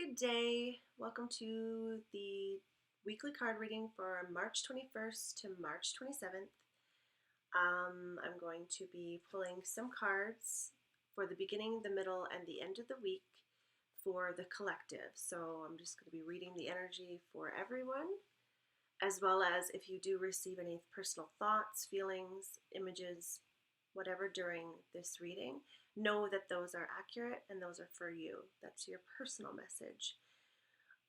Good day. Welcome to the weekly card reading for March 21st to March 27th. I'm going to be pulling some cards for the beginning, the middle, and the end of the week for the collective. So I'm just going to be reading the energy for everyone, as well as if you do receive any personal thoughts, feelings, images, whatever during this reading, know that those are accurate and those are for you. That's your personal message.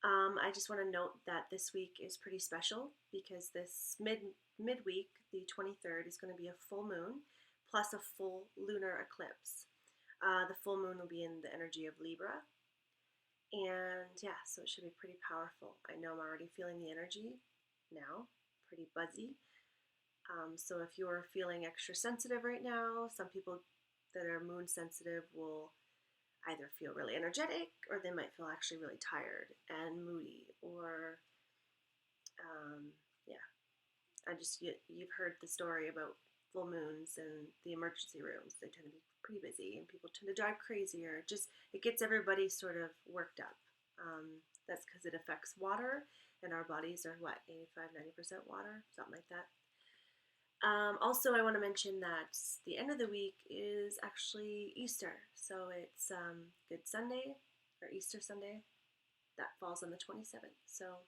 I just want to note that this week is pretty special because this midweek, the 23rd, is going to be a full moon plus a full lunar eclipse. The full moon will be in the energy of Libra. And yeah, so it should be pretty powerful. I know I'm already feeling the energy now, pretty buzzy. So if you're feeling extra sensitive right now, some people that are moon sensitive will either feel really energetic or they might feel actually really tired and moody or yeah, you've heard the story about full moons and the emergency rooms. They tend to be pretty busy and people tend to drive crazy, or just it gets everybody sort of worked up. That's because it affects water, and our bodies are what, 85-90% water, something like that. Also, I want to mention that the end of the week is actually Easter. So it's Good Sunday, or Easter Sunday. That falls on the 27th. So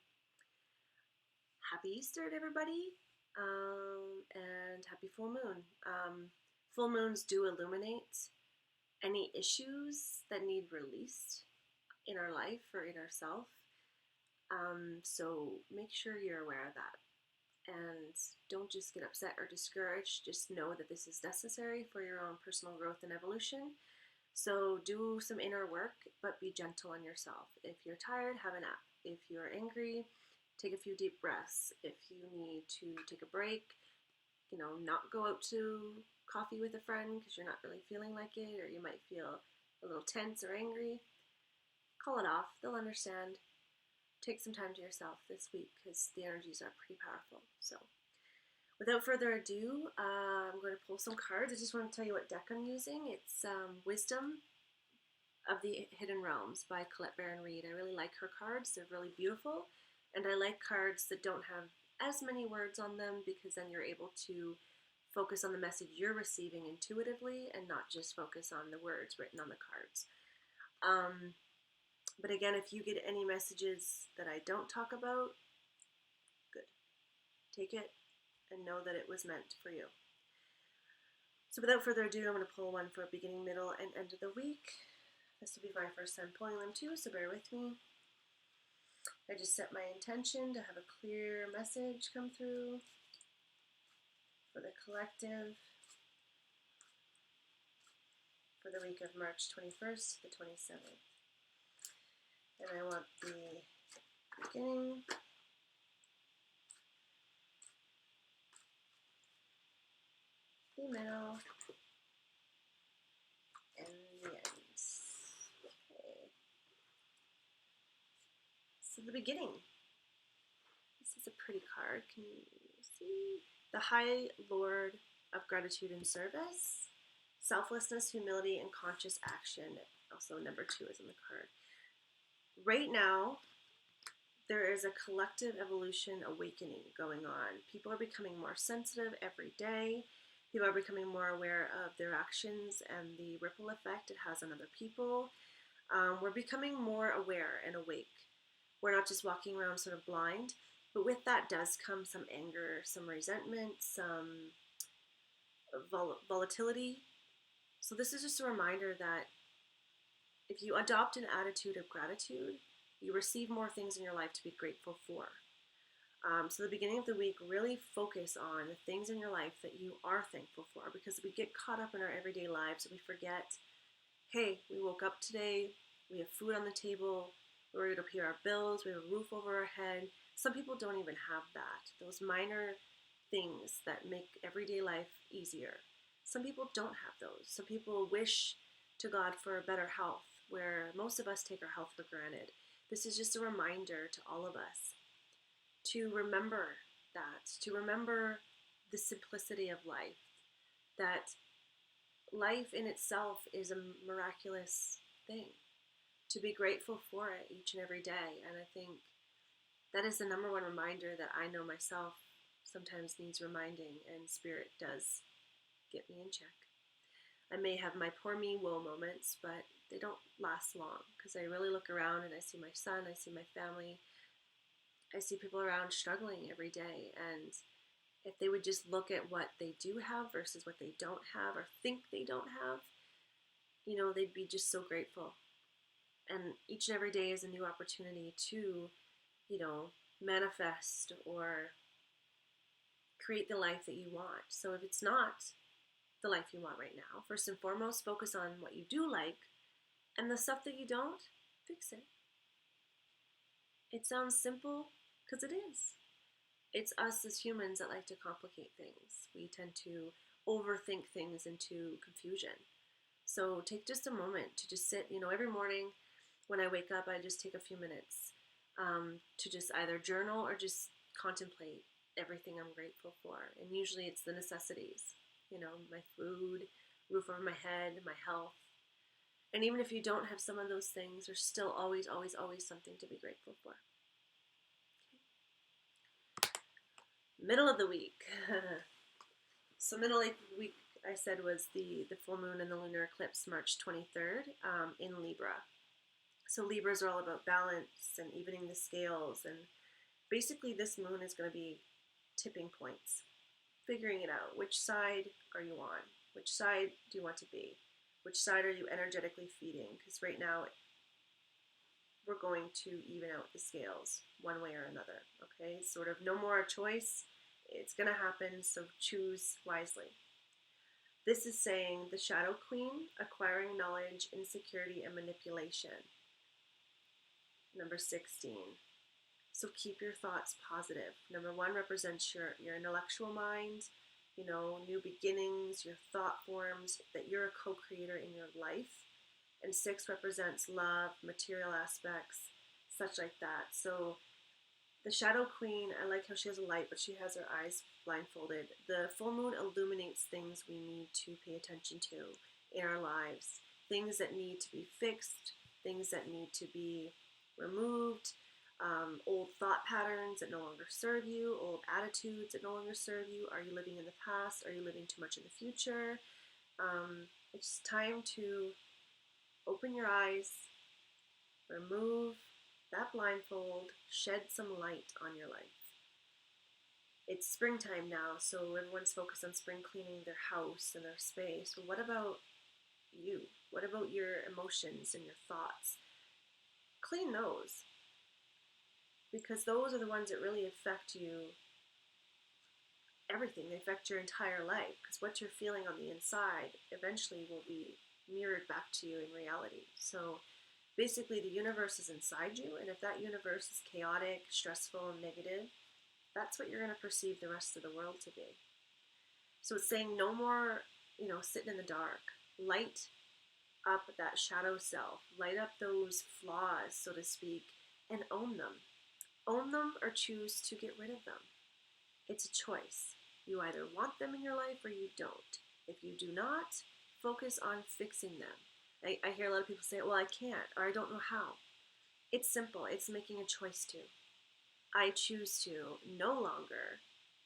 happy Easter to everybody, and happy full moon. Full moons do illuminate any issues that need released in our life or in ourself. So make sure you're aware of that. And don't just get upset or discouraged. Just know that this is necessary for your own personal growth and evolution. So do some inner work, but be gentle on yourself. If you're tired, have a nap. If you're angry, take a few deep breaths. If you need to take a break, not go out to coffee with a friend because you're not really feeling like it, or you might feel a little tense or angry, call it off. They'll understand. Take some time to yourself this week because the energies are pretty powerful. So without further ado, I'm going to pull some cards. I just want to tell you what deck I'm using. It's Wisdom of the Hidden Realms by Colette Baron-Reid. I really like her cards. They're really beautiful. And I like cards that don't have as many words on them because then you're able to focus on the message you're receiving intuitively and not just focus on the words written on the cards. But again, if you get any messages that I don't talk about, good. Take it and know that it was meant for you. So without further ado, I'm going to pull one for beginning, middle, and end of the week. This will be my first time pulling them too, so bear with me. I just set my intention to have a clear message come through for the collective for the week of March 21st to the 27th. And I want the beginning, the middle, and the ends. Okay. So the beginning. This is a pretty card. Can you see? The High Lord of Gratitude and Service. Selflessness, humility, and conscious action. Also, number 2 is on the card. Right now, there is a collective evolution awakening going on. People are becoming more sensitive every day. People are becoming more aware of their actions and the ripple effect it has on other people. We're becoming more aware and awake. We're not just walking around sort of blind, but with that does come some anger, some resentment, some volatility. So this is just a reminder that if you adopt an attitude of gratitude, you receive more things in your life to be grateful for. So the beginning of the week, really focus on the things in your life that you are thankful for, because we get caught up in our everyday lives and we forget, hey, we woke up today, we have food on the table, we're able to pay our bills, we have a roof over our head. Some people don't even have that. Those minor things that make everyday life easier. Some people don't have those. Some people wish to God for better health, where most of us take our health for granted. This is just a reminder to all of us to remember that, to remember the simplicity of life, that life in itself is a miraculous thing. to be grateful for it each and every day. And I think that is the number one reminder that I know myself sometimes needs reminding, and Spirit does get me in check. I may have my poor me woe moments, but they don't last long because I really look around and I see my son, I see my family, I see people around struggling every day. And if they would just look at what they do have versus what they don't have or think they don't have, they'd be just so grateful. And each and every day is a new opportunity to, manifest or create the life that you want. So if it's not the life you want right now, first and foremost, focus on what you do like, and the stuff that you don't, fix it. It sounds simple because it is. It's us as humans that like to complicate things. We tend to overthink things into confusion. So take just a moment to just sit, every morning when I wake up, I just take a few minutes to just either journal or just contemplate everything I'm grateful for. And usually it's the necessities, my food, roof over my head, my health. And even if you don't have some of those things, there's still always, always, always something to be grateful for. Middle of the week. So middle of the week, I said, was the full moon and the lunar eclipse, March 23rd, in Libra. So Libras are all about balance and evening the scales. And basically this moon is going to be tipping points, figuring it out. Which side are you on? Which side do you want to be? Which side are you energetically feeding? Because right now we're going to even out the scales one way or another. Okay, sort of no more a choice. It's going to happen, so choose wisely. This is saying the Shadow Queen, acquiring knowledge, insecurity, and manipulation. Number 16. So keep your thoughts positive. Number 1 represents your intellectual mind, new beginnings, your thought forms, that you're a co-creator in your life. And 6 represents love, material aspects, such like that. So the Shadow Queen, I like how she has a light, but she has her eyes blindfolded. The full moon illuminates things we need to pay attention to in our lives. Things that need to be fixed, things that need to be removed, old thought patterns that no longer serve you, old attitudes that no longer serve you. Are you living in the past? Are you living too much in the future? It's time to open your eyes, remove that blindfold, shed some light on your life. It's springtime now, so everyone's focused on spring cleaning their house and their space. But what about you? What about your emotions and your thoughts? Clean those, because those are the ones that really affect you. Everything. They affect your entire life, because what you're feeling on the inside eventually will be mirrored back to you in reality. So basically, the universe is inside you, and if that universe is chaotic, stressful, and negative, that's what you're going to perceive the rest of the world to be. So it's saying no more, sitting in the dark. Light up that shadow self. Light up those flaws, so to speak, and own them. Own them or choose to get rid of them. It's a choice. You either want them in your life or you don't. If you do not, focus on fixing them. I hear a lot of people say, well, I can't, or I don't know how. It's simple. It's making a choice to. I choose to no longer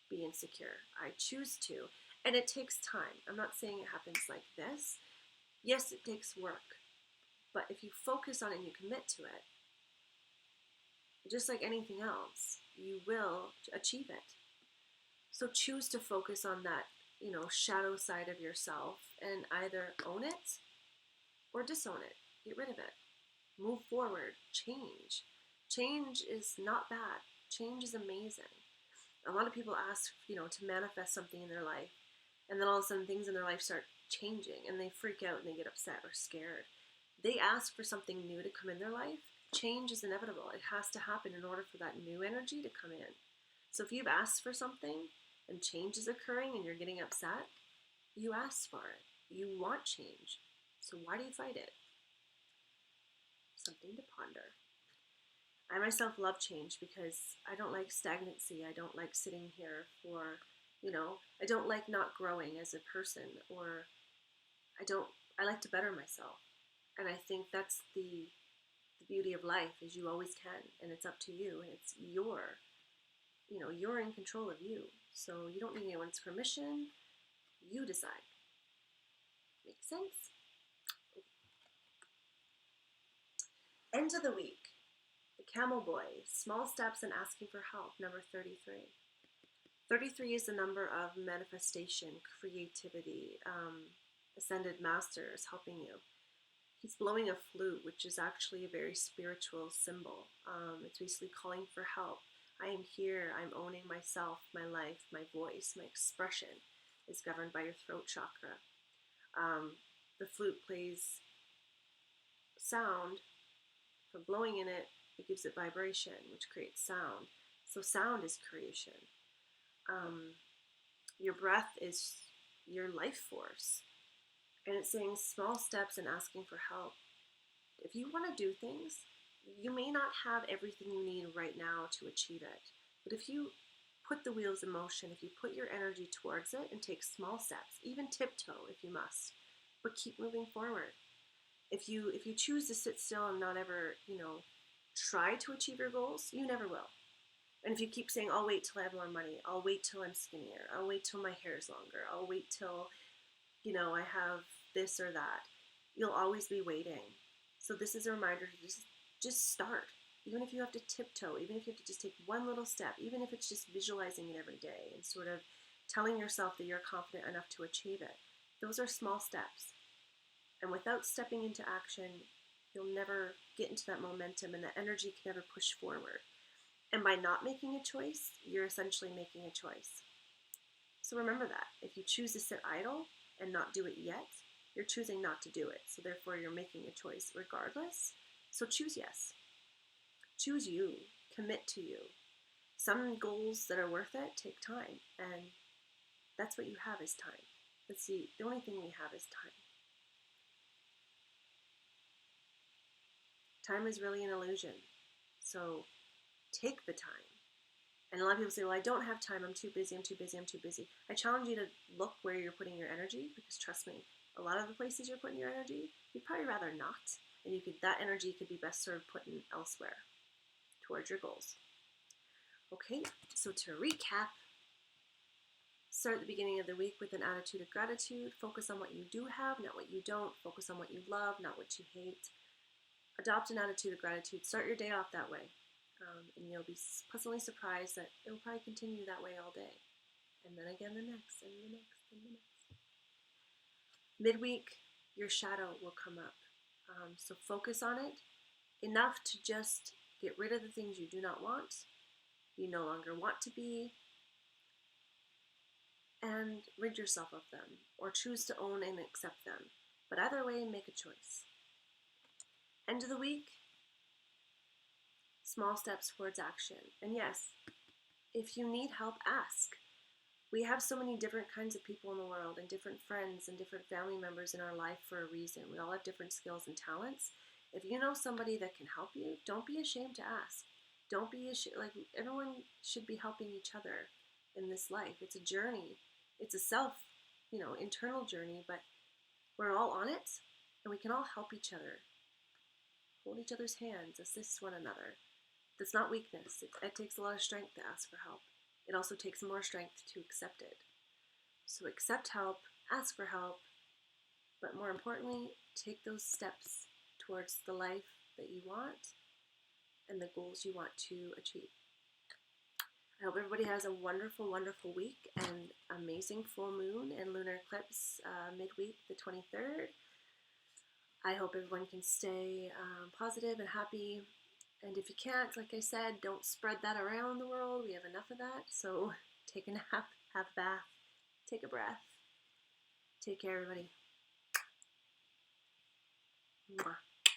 be insecure. I choose to. And it takes time. I'm not saying it happens like this. Yes, it takes work. But if you focus on it and you commit to it, just like anything else, you will achieve it. So choose to focus on that, shadow side of yourself and either own it or disown it. Get rid of it. Move forward. Change. Change is not bad. Change is amazing. A lot of people ask, to manifest something in their life, and then all of a sudden things in their life start changing, and they freak out and they get upset or scared. They ask for something new to come in their life. Change is inevitable. It has to happen in order for that new energy to come in. So if you've asked for something and change is occurring and you're getting upset, you asked for it. You want change. So why do you fight it? Something to ponder. I myself love change because I don't like stagnancy. I don't like sitting here for, I don't like not growing as a person, or I like to better myself. And I think that's the beauty of life is you always can, and it's up to you, and it's you're in control of you. So you don't need anyone's permission. You decide. Make sense? End of the week. The Camel Boy, small steps and asking for help, number 33. 33 is the number of manifestation, creativity, ascended masters helping you. He's blowing a flute, which is actually a very spiritual symbol. It's basically calling for help. I am here, I'm owning myself, my life, my voice, my expression is governed by your throat chakra. The flute plays sound. From blowing in it, it gives it vibration, which creates sound. So sound is creation. Your breath is your life force. And it's saying small steps and asking for help. If you want to do things, you may not have everything you need right now to achieve it. But if you put the wheels in motion, if you put your energy towards it and take small steps, even tiptoe if you must, but keep moving forward. If you choose to sit still and not ever, try to achieve your goals, you never will. And if you keep saying, I'll wait till I have more money, I'll wait till I'm skinnier, I'll wait till my hair is longer, I'll wait till, I have this or that, you'll always be waiting. So this is a reminder to just start. Even if you have to tiptoe, even if you have to just take one little step, even if it's just visualizing it every day and sort of telling yourself that you're confident enough to achieve it. Those are small steps. And without stepping into action, you'll never get into that momentum, and that energy can never push forward. And by not making a choice, you're essentially making a choice. So remember that. If you choose to sit idle and not do it yet, you're choosing not to do it. So therefore, you're making a choice regardless. So choose yes. Choose you. Commit to you. Some goals that are worth it take time. And that's what you have is time. Let's see, the only thing we have is time. Time is really an illusion. So take the time. And a lot of people say, well, I don't have time. I'm too busy. I challenge you to look where you're putting your energy, because trust me, a lot of the places you're putting your energy, you'd probably rather not. And that energy could be best served put in elsewhere towards your goals. Okay, so to recap, start at the beginning of the week with an attitude of gratitude. Focus on what you do have, not what you don't. Focus on what you love, not what you hate. Adopt an attitude of gratitude. Start your day off that way. And you'll be pleasantly surprised that it will probably continue that way all day. And then again the next, and the next, and the next. Midweek, your shadow will come up. So focus on it enough to just get rid of the things you do not want, you no longer want to be, and rid yourself of them, or choose to own and accept them. But either way, make a choice. End of the week, small steps towards action. And yes, if you need help, ask. We have so many different kinds of people in the world, and different friends and different family members in our life for a reason. We all have different skills and talents. If you know somebody that can help you, don't be ashamed to ask. Don't be ashamed. Everyone should be helping each other in this life. It's a journey. It's a internal journey, but we're all on it, and we can all help each other. Hold each other's hands, assist one another. That's not weakness. It takes a lot of strength to ask for help. It also takes more strength to accept it. So accept help, ask for help, but more importantly, take those steps towards the life that you want and the goals you want to achieve. I hope everybody has a wonderful, wonderful week and amazing full moon and lunar eclipse midweek, the 23rd. I hope everyone can stay positive and happy. And if you can't, like I said, don't spread that around the world. We have enough of that. So take a nap, have a bath, take a breath. Take care, everybody. Mwah.